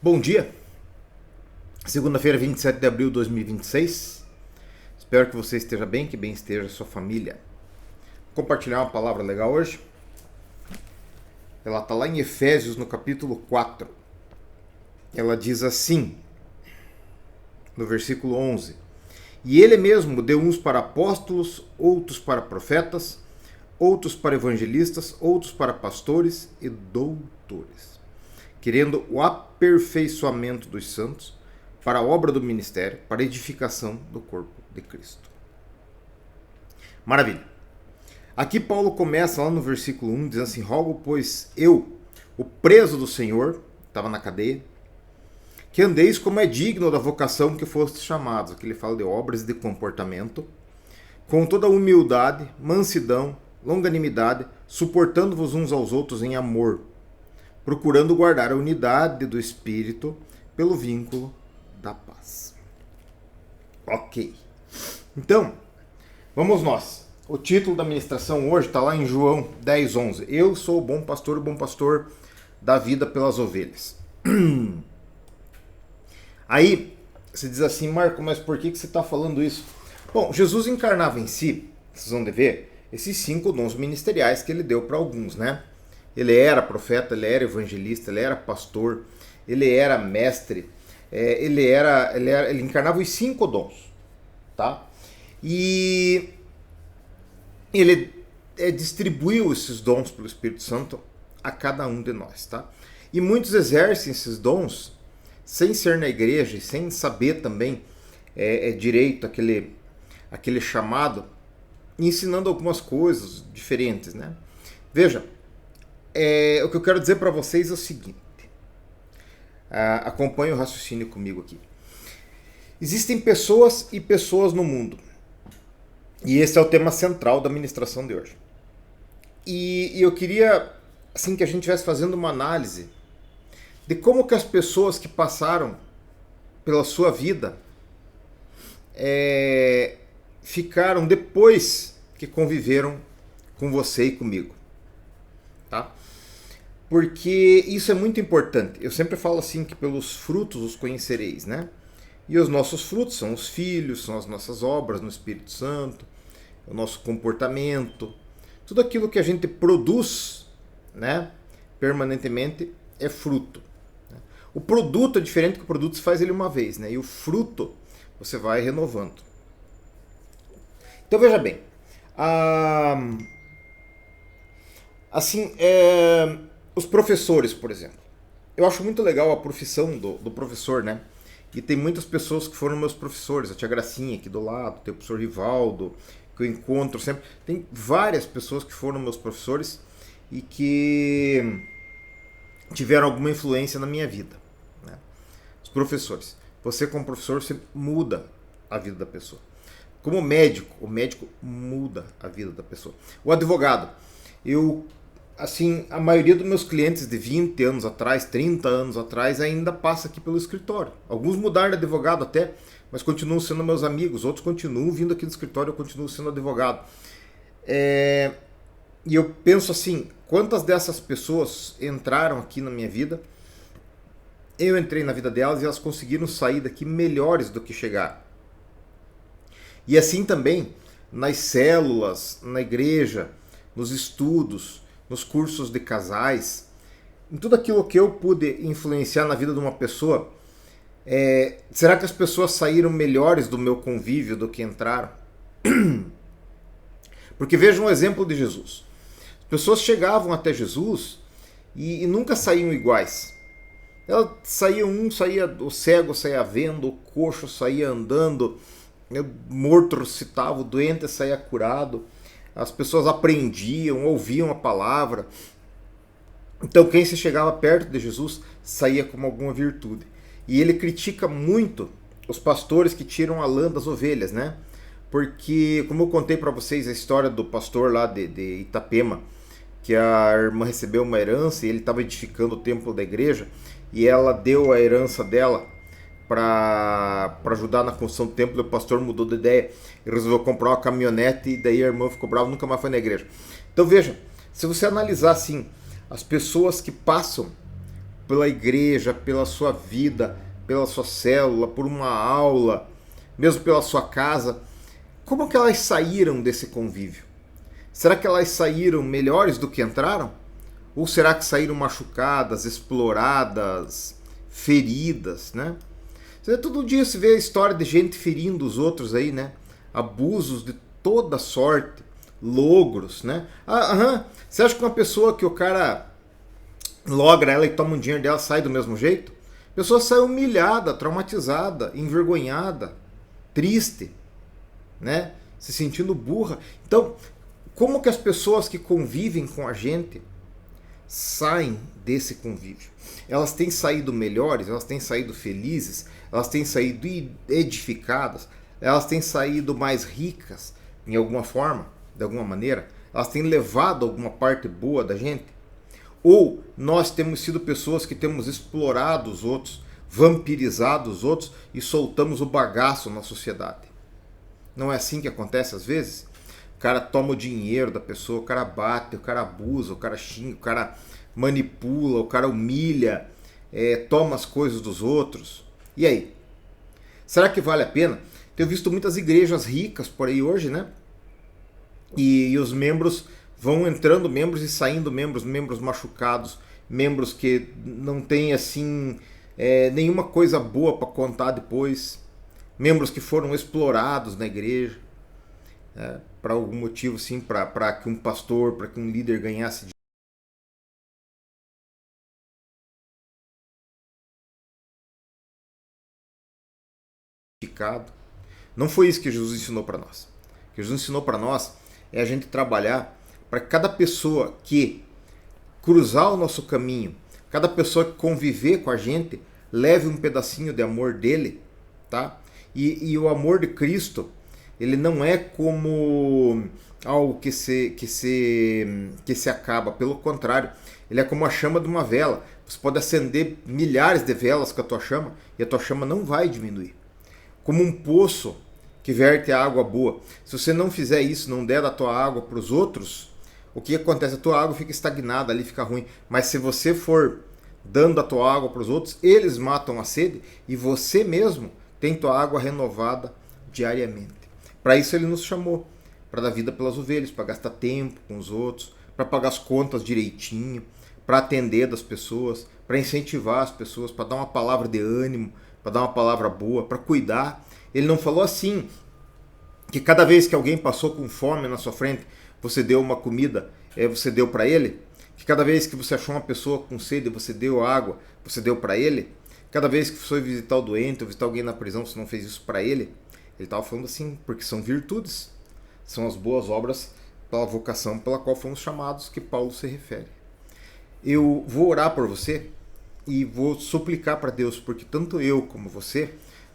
Bom dia, segunda-feira, 27 de abril de 2026. Espero que você esteja bem, que bem esteja a sua família. Vou compartilhar uma palavra legal hoje. Ela está lá em Efésios, no capítulo 4. Ela diz assim, no versículo 11: E ele mesmo deu uns para apóstolos, outros para profetas, outros para evangelistas, outros para pastores e doutores, querendo o aperfeiçoamento dos santos, para a obra do ministério, para a edificação do corpo de Cristo. Maravilha. Aqui Paulo começa lá no versículo 1, dizendo assim: Rogo, pois eu, o preso do Senhor, estava na cadeia, que andeis como é digno da vocação que fostes chamados. Aqui ele fala de obras e de comportamento, com toda humildade, mansidão, longanimidade, suportando-vos uns aos outros em amor, procurando guardar a unidade do Espírito pelo vínculo da paz. Ok. Então, vamos nós. O título da ministração hoje está lá em João 10:11. Eu sou o bom pastor da vida pelas ovelhas. Aí, você diz assim: Marco, mas por que você está falando isso? Bom, Jesus encarnava em si, vocês vão ver, esses 5 dons ministeriais que ele deu para alguns, né? Ele era profeta, ele era evangelista, ele era pastor, ele era mestre, ele encarnava os 5 dons, tá? E ele distribuiu esses dons pelo Espírito Santo a cada um de nós, tá? E muitos exercem esses dons sem ser na igreja e sem saber também direito aquele chamado, ensinando algumas coisas diferentes, né? Veja, o que eu quero dizer para vocês é o seguinte, acompanhe o raciocínio comigo aqui. Existem pessoas e pessoas no mundo, e esse é o tema central da ministração de hoje. E eu queria assim que a gente estivesse fazendo uma análise de como que as pessoas que passaram pela sua vida ficaram depois que conviveram com você e comigo, tá? Porque isso é muito importante. Eu sempre falo assim que pelos frutos os conhecereis, né? E os nossos frutos são os filhos, são as nossas obras no Espírito Santo, o nosso comportamento, tudo aquilo que a gente produz, né, permanentemente é fruto. O produto é diferente, que o produto se faz ele uma vez, né? E o fruto você vai renovando. Então veja bem, os professores, por exemplo. Eu acho muito legal a profissão do professor, né? E tem muitas pessoas que foram meus professores, a tia Gracinha aqui do lado, tem o professor Rivaldo, que eu encontro sempre. Tem várias pessoas que foram meus professores e que tiveram alguma influência na minha vida, né? Os professores. Você como professor, você muda a vida da pessoa. Como médico, o médico muda a vida da pessoa. O advogado, a maioria dos meus clientes de 20 anos atrás, 30 anos atrás, ainda passa aqui pelo escritório. Alguns mudaram de advogado até, mas continuam sendo meus amigos. Outros continuam vindo aqui do escritório, eu continuo sendo advogado. E eu penso assim, quantas dessas pessoas entraram aqui na minha vida, eu entrei na vida delas e elas conseguiram sair daqui melhores do que chegaram. E assim também nas células, na igreja, nos estudos, nos cursos de casais, em tudo aquilo que eu pude influenciar na vida de uma pessoa, será que as pessoas saíram melhores do meu convívio do que entraram? Porque veja um exemplo de Jesus. As pessoas chegavam até Jesus e nunca saíam iguais. O cego saía vendo, o coxo saía andando, o morto ressuscitava, o doente saía curado. As pessoas aprendiam, ouviam a palavra. Então quem se chegava perto de Jesus saía com alguma virtude. E ele critica muito os pastores que tiram a lã das ovelhas, né? Porque, como eu contei para vocês a história do pastor lá de Itapema, que a irmã recebeu uma herança e ele estava edificando o templo da igreja, e ela deu a herança dela para ajudar na construção do templo, e o pastor mudou de ideia e resolveu comprar uma caminhonete, e daí a irmã ficou brava e nunca mais foi na igreja. Então veja, se você analisar assim, as pessoas que passam pela igreja, pela sua vida, pela sua célula, por uma aula, mesmo pela sua casa, como que elas saíram desse convívio? Será que elas saíram melhores do que entraram? Ou será que saíram machucadas, exploradas, feridas, né? Todo dia se vê a história de gente ferindo os outros aí, né? Abusos de toda sorte, logros, né? Você acha que uma pessoa que o cara logra ela e toma um dinheiro dela sai do mesmo jeito? A pessoa sai humilhada, traumatizada, envergonhada, triste, né? Se sentindo burra. Então, como que as pessoas que convivem com a gente saem desse convívio? Elas têm saído melhores, elas têm saído felizes, elas têm saído edificadas, elas têm saído mais ricas em alguma forma, de alguma maneira, elas têm levado alguma parte boa da gente? Ou nós temos sido pessoas que temos explorado os outros, vampirizado os outros e soltamos o bagaço na sociedade? Não é assim que acontece às vezes? O cara toma o dinheiro da pessoa, o cara bate, o cara abusa, o cara xinga, o cara manipula, o cara humilha, toma as coisas dos outros. E aí? Será que vale a pena? Tenho visto muitas igrejas ricas por aí hoje, né? E os membros vão entrando membros e saindo membros machucados, membros que não têm assim nenhuma coisa boa para contar depois, membros que foram explorados na igreja, para algum motivo, assim, para que um pastor, para que um líder ganhasse dinheiro. Não foi isso que Jesus ensinou para nós. O que Jesus ensinou para nós é a gente trabalhar para que cada pessoa que cruzar o nosso caminho, cada pessoa que conviver com a gente, leve um pedacinho de amor dele, tá? E o amor de Cristo, ele não é como algo que se acaba. Pelo contrário, ele é como a chama de uma vela. Você pode acender milhares de velas com a tua chama e a tua chama não vai diminuir. Como um poço que verte a água boa. Se você não fizer isso, não der a tua água para os outros, o que acontece? A tua água fica estagnada, ali fica ruim. Mas se você for dando a tua água para os outros, eles matam a sede e você mesmo tem tua água renovada diariamente. Para isso ele nos chamou, para dar vida pelas ovelhas, para gastar tempo com os outros, para pagar as contas direitinho, para atender das pessoas, para incentivar as pessoas, para dar uma palavra de ânimo, para dar uma palavra boa, para cuidar. Ele não falou assim, que cada vez que alguém passou com fome na sua frente, você deu uma comida, você deu para ele? Que cada vez que você achou uma pessoa com sede, você deu água, você deu para ele? Cada vez que foi visitar o doente ou visitar alguém na prisão, você não fez isso para ele? Ele estava falando assim, porque são virtudes, são as boas obras pela vocação pela qual fomos chamados, que Paulo se refere. Eu vou orar por você e vou suplicar para Deus, porque tanto eu como você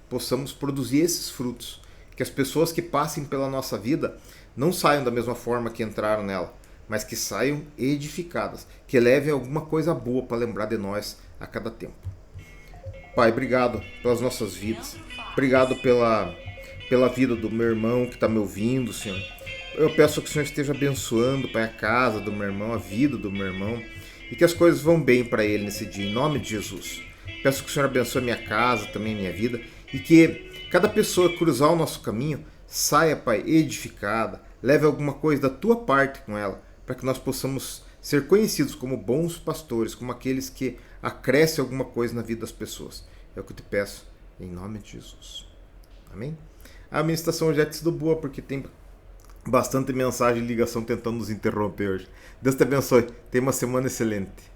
possamos produzir esses frutos, que as pessoas que passem pela nossa vida não saiam da mesma forma que entraram nela, mas que saiam edificadas, que levem alguma coisa boa para lembrar de nós a cada tempo. Pai, obrigado pelas nossas vidas, obrigado pela vida do meu irmão que está me ouvindo, Senhor. Eu peço que o Senhor esteja abençoando, Pai, a casa do meu irmão, a vida do meu irmão, e que as coisas vão bem para ele nesse dia, em nome de Jesus. Peço que o Senhor abençoe minha casa, também minha vida, e que cada pessoa que cruzar o nosso caminho saia, Pai, edificada, leve alguma coisa da tua parte com ela, para que nós possamos ser conhecidos como bons pastores, como aqueles que acrescem alguma coisa na vida das pessoas. É o que eu te peço, em nome de Jesus. Amém? A ministração hoje é sido boa, porque tem bastante mensagem e ligação tentando nos interromper hoje. Deus te abençoe. Tenha uma semana excelente.